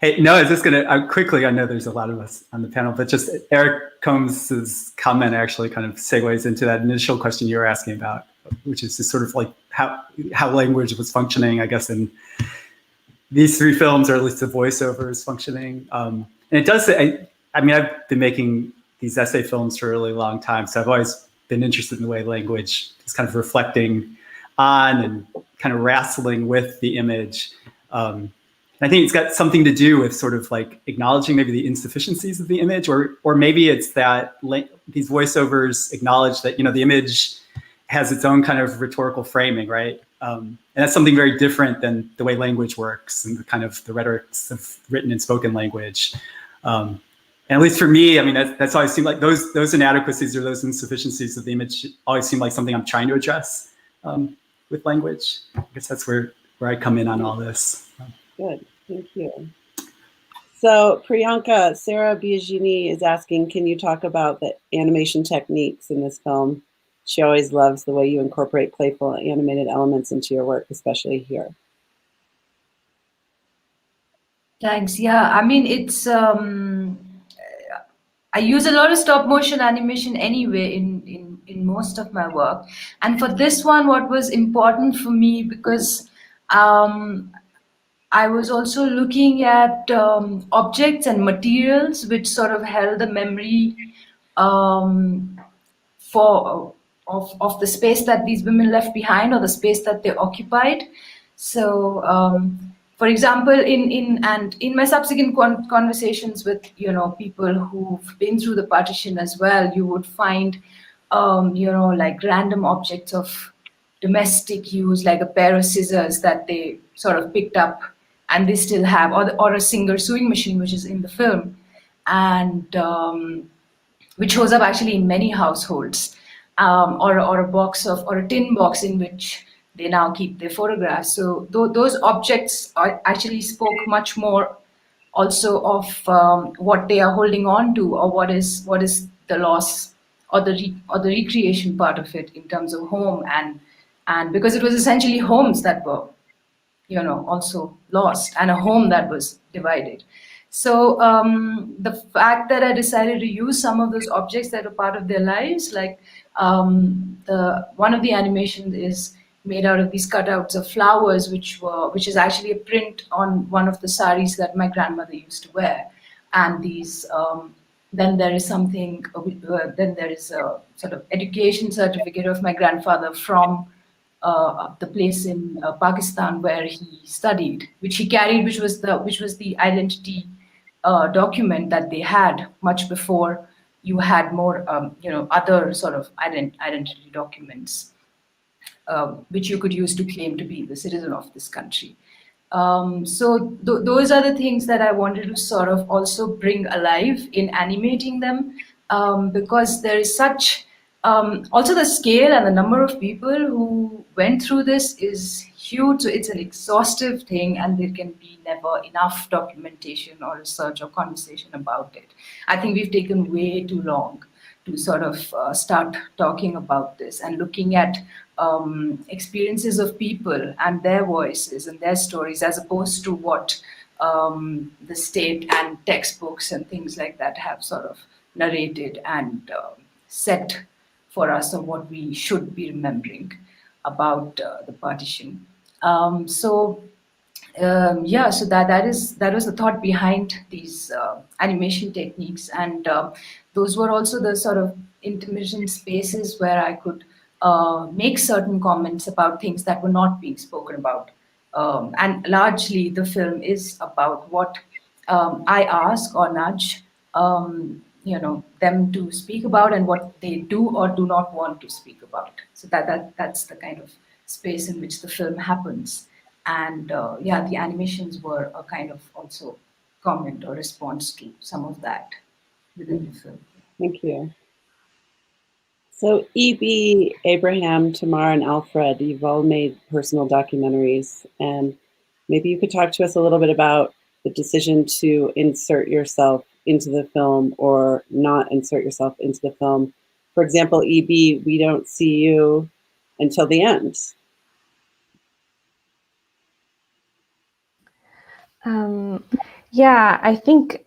Hey, no, is this gonna quickly? I know there's a lot of us on the panel, but just Eric Combs's comment actually kind of segues into that initial question you were asking about, which is just sort of like how language was functioning, I guess, in these three films, or at least the voiceover is functioning. And it does say, I mean, I've been making these essay films for a really long time, so I've always been interested in the way language is kind of reflecting on and kind of wrestling with the image. I think it's got something to do with sort of like acknowledging maybe the insufficiencies of the image, or maybe it's that these voiceovers acknowledge that, you know, the image has its own kind of rhetorical framing, right? And that's something very different than the way language works and the kind of the rhetorics of written and spoken language. And at least for me, I mean, that's always seemed like those inadequacies or those insufficiencies of the image always seem like something I'm trying to address with language. I guess that's where I come in on all this. Good, thank you. So Priyanka, Sarah Biagini is asking, can you talk about the animation techniques in this film? She always loves the way you incorporate playful animated elements into your work, especially here. Thanks. Yeah, I mean, it's I use a lot of stop motion animation anyway in most of my work, and for this one, what was important for me, because I was also looking at objects and materials which sort of held the memory of the space that these women left behind, or the space that they occupied. So, for example, in my subsequent conversations with, you know, people who've been through the partition as well, you would find, you know, like random objects of domestic use, like a pair of scissors that they sort of picked up and they still have, or a Singer sewing machine, which is in the film, and which shows up actually in many households, or a tin box in which they now keep their photographs. So those objects actually spoke much more also of what they are holding on to, or what is the loss or the recreation part of it in terms of home, and because it was essentially homes that were, you know, also lost, and a home that was divided. So the fact that I decided to use some of those objects that are part of their lives, like one of the animations is made out of these cutouts of flowers, which is actually a print on one of the saris that my grandmother used to wear, and these. Then there is something. Then there is a sort of education certificate of my grandfather from the place in Pakistan where he studied, which he carried, which was the identity document that they had much before you had more, you know, other sort of identity documents, which you could use to claim to be the citizen of this country. So those are the things that I wanted to sort of also bring alive in animating them, because there is such, also the scale and the number of people who went through this is huge. So it's an exhaustive thing, and there can be never enough documentation or research or conversation about it. I think we've taken way too long to sort of start talking about this and looking at experiences of people and their voices and their stories, as opposed to what the state and textbooks and things like that have sort of narrated and set for us of what we should be remembering about the partition. So yeah, so that was the thought behind these animation techniques, and those were also the sort of intermission spaces where I could make certain comments about things that were not being spoken about. And largely, the film is about what I ask or nudge, them to speak about, and what they do or do not want to speak about. So that's the kind of space in which the film happens. And yeah, the animations were a kind of also comment or response to some of that within the film. Thank you. So E.B., Abraham, Tamar, and Alfred, you've all made personal documentaries, and maybe you could talk to us a little bit about the decision to insert yourself into the film or not insert yourself into the film. For example, E.B., we don't see you until the end. Yeah, I think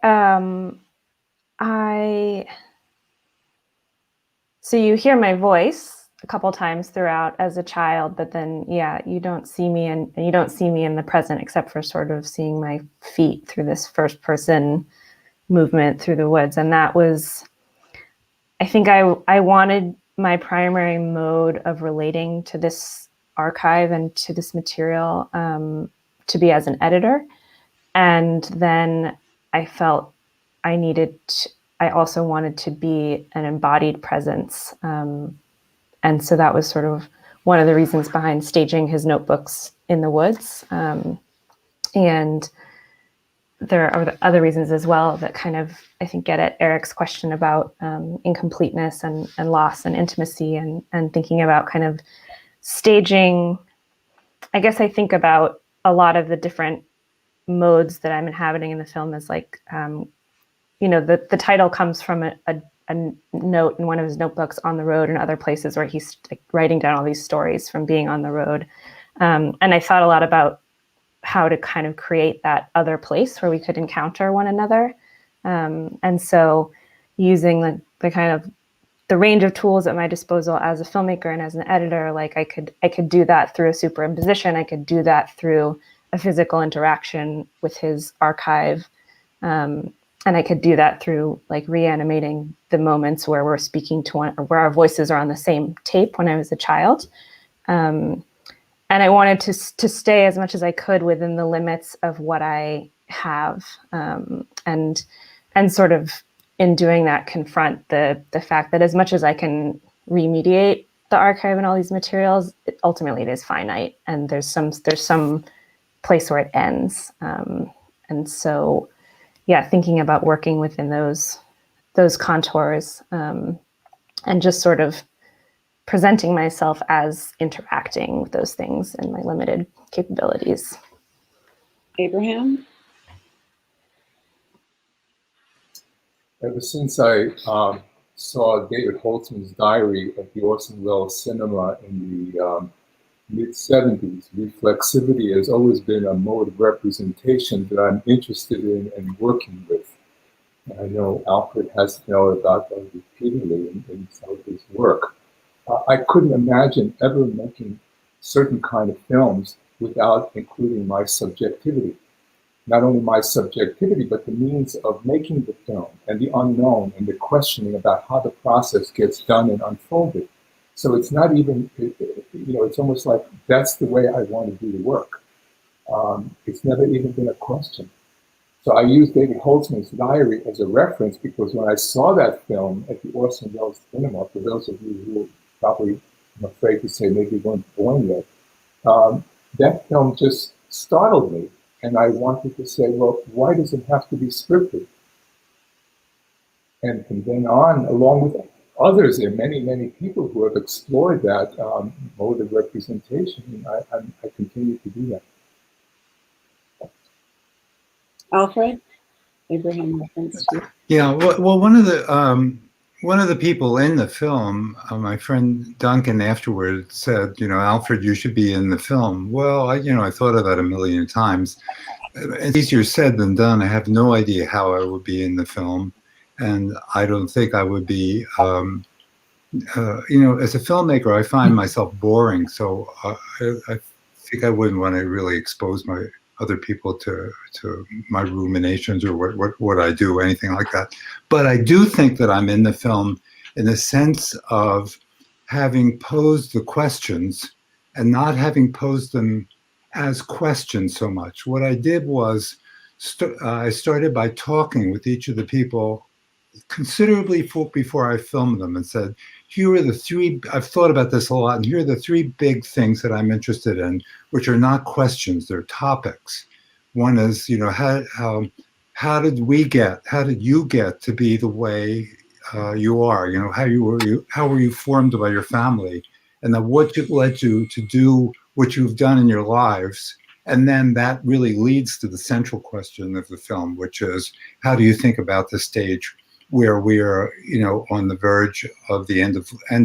so you hear my voice a couple times throughout as a child, but then, yeah, you don't see me, and you don't see me in the present except for sort of seeing my feet through this first person movement through the woods. And that was, I think I wanted my primary mode of relating to this archive and to this material to be as an editor. And then I felt I also wanted to be an embodied presence. And so that was sort of one of the reasons behind staging his notebooks in the woods. And there are other reasons as well that kind of, I think, get at Eric's question about incompleteness and loss and intimacy, and thinking about kind of staging. I guess I think about a lot of the different modes that I'm inhabiting in the film as like, the title comes from a note in one of his notebooks on the road and other places where he's like writing down all these stories from being on the road. And I thought a lot about how to kind of create that other place where we could encounter one another. And so using the kind of the range of tools at my disposal as a filmmaker and as an editor, like I could do that through a superimposition. I could do that through a physical interaction with his archive. And I could do that through like reanimating the moments where we're speaking to one, or where our voices are on the same tape when I was a child. And I wanted to stay as much as I could within the limits of what I have, and sort of in doing that confront the fact that as much as I can remediate the archive and all these materials, ultimately it is finite, and there's some place where it ends. And so, yeah, thinking about working within those contours, and just sort of presenting myself as interacting with those things and my limited capabilities. Abraham? Ever since I saw David Holtzman's diary of the Orson Welles cinema in the mid-70s, reflexivity has always been a mode of representation that I'm interested in and working with. And I know Alfred has known about that repeatedly in some of his work. I couldn't imagine ever making certain kind of films without including my subjectivity. Not only my subjectivity, but the means of making the film and the unknown and the questioning about how the process gets done and unfolded. So it's not even, it's almost like that's the way I want to do the work. It's never even been a question. So I use David Holtzman's diary as a reference because when I saw that film at the Orson Welles Cinema, for those of you who probably, I'm afraid to say, maybe weren't born yet, that film just startled me. And I wanted to say, well, why does it have to be scripted? And from then on, along with others, there are many, many people who have explored that mode of representation. And I continue to do that. Alfred? Abraham reference to you. Yeah, well, one of the people in the film, my friend Duncan, afterwards said, Alfred, you should be in the film. Well, I thought of that a million times. It's easier said than done. I have no idea how I would be in the film, and I don't think I would be. As a filmmaker, I find myself boring, so I think I wouldn't want to really expose other people to my ruminations or what I do, anything like that. But I do think that I'm in the film in the sense of having posed the questions and not having posed them as questions so much. What I did was I started by talking with each of the people considerably before I filmed them and said, here are the three, I've thought about this a lot, and here are the three big things that I'm interested in, which are not questions, they're topics. One is, you know, how did you get to be the way you are? You know, how were you formed by your family? And then what led you to do what you've done in your lives? And then that really leads to the central question of the film, which is, how do you think about the stage where we are, you know, on the verge of the end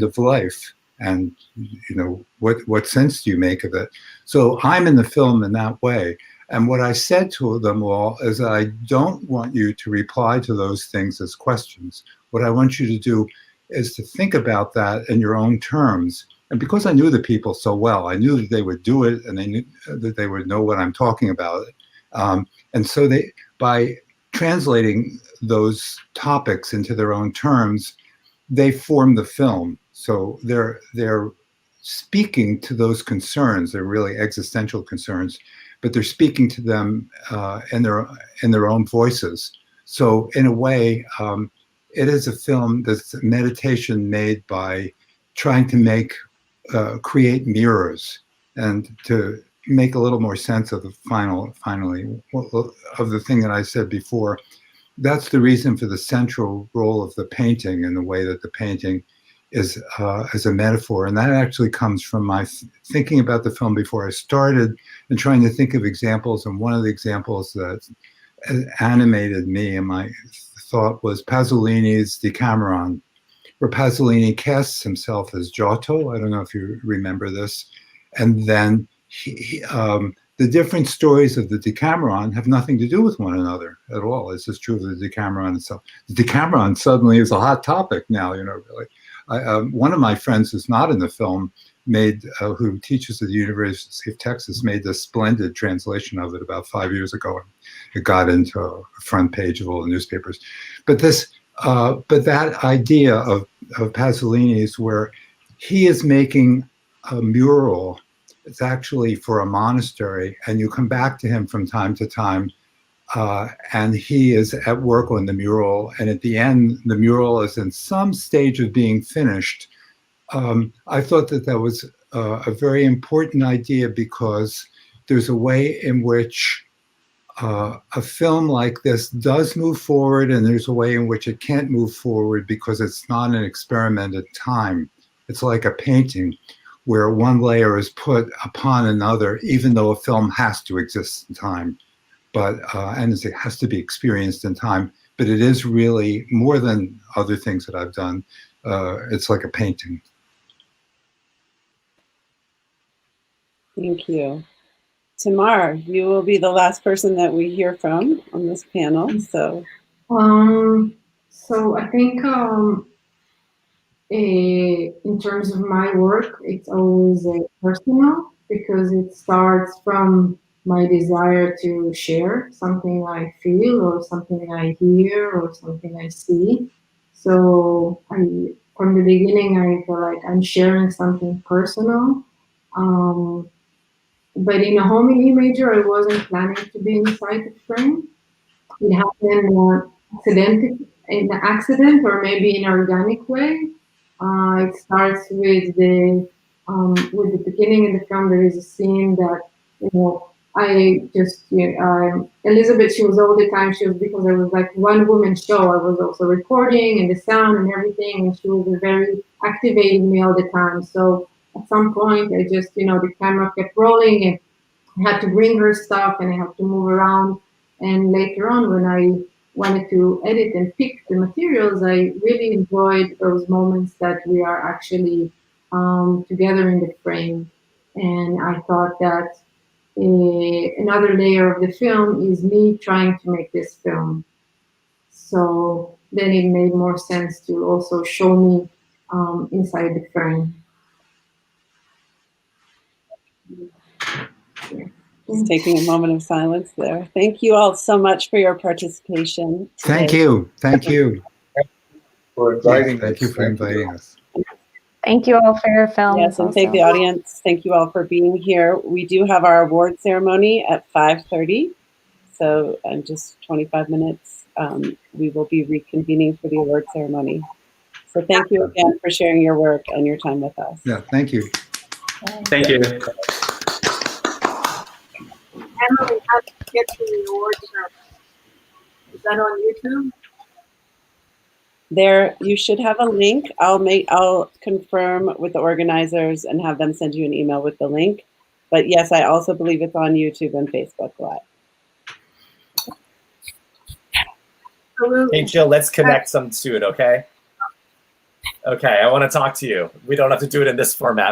of life? And, you know, what sense do you make of it? So I'm in the film in that way. And what I said to them all is that I don't want you to reply to those things as questions. What I want you to do is to think about that in your own terms. And because I knew the people so well, I knew that they would do it, and they knew that they would know what I'm talking about. And so by translating those topics into their own terms, they form the film. So they're speaking to those concerns. They're really existential concerns, but they're speaking to them in their own voices. So in a way, it is a film that's a meditation made by trying to create mirrors and to make a little more sense of the finally of the thing that I said before. That's the reason for the central role of the painting and the way that the painting is as a metaphor. And that actually comes from my thinking about the film before I started and trying to think of examples. And one of the examples that animated me and my thought was Pasolini's Decameron, where Pasolini casts himself as Giotto. I don't know if you remember this. And then the different stories of the Decameron have nothing to do with one another at all. This is true of the Decameron itself. The Decameron suddenly is a hot topic now, you know, really. One of my friends who's not in the film who teaches at the University of Texas, made this splendid translation of it about 5 years ago. And it got into a front page of all the newspapers. But that idea of Pasolini's, where he is making a mural, it's actually for a monastery, and you come back to him from time to time, and he is at work on the mural, and at the end, the mural is in some stage of being finished. I thought that was a very important idea, because there's a way in which a film like this does move forward, and there's a way in which it can't move forward because it's not an experiment in time. It's like a painting where one layer is put upon another, even though a film has to exist in time, and it has to be experienced in time. But it is really more than other things that I've done. It's like a painting. Thank you. Tamar, you will be the last person that we hear from on this panel. So I think in terms of my work, it's always personal, because it starts from my desire to share something I feel, or something I hear, or something I see. So from the beginning, I feel like I'm sharing something personal. But in a hominy major, I wasn't planning to be inside the frame. It happened in an accident, or maybe in an organic way. It starts with the beginning in the film. There is a scene that, you know, Elizabeth, she was all the time, because I was like one woman show, I was also recording and the sound and everything, and she was very activating me all the time. So at some point, I just, the camera kept rolling, and I had to bring her stuff, and I had to move around. And later on, when I wanted to edit and pick the materials, I really enjoyed those moments that we are actually together in the frame. And I thought that another layer of the film is me trying to make this film. So then it made more sense to also show me inside the frame. Yeah. Just taking a moment of silence there. Thank you all so much for your participation today. Thank you. Thank you. For inviting Thank you for inviting us. Thank you all for your films. Yes, and thank the also. audience. Thank you all for being here. We do have our award ceremony at 5:30. So in just 25 minutes, we will be reconvening for the award ceremony. So thank you again for sharing your work and your time with us. Yeah, thank you. Thank you. Emily, how to get to the awards ceremony? Is that on YouTube? There, you should have a link. I'll confirm with the organizers and have them send you an email with the link. But yes, I also believe it's on YouTube and Facebook Live. Absolutely. Hey, Jill, let's connect some soon, okay? Okay, I want to talk to you. We don't have to do it in this format.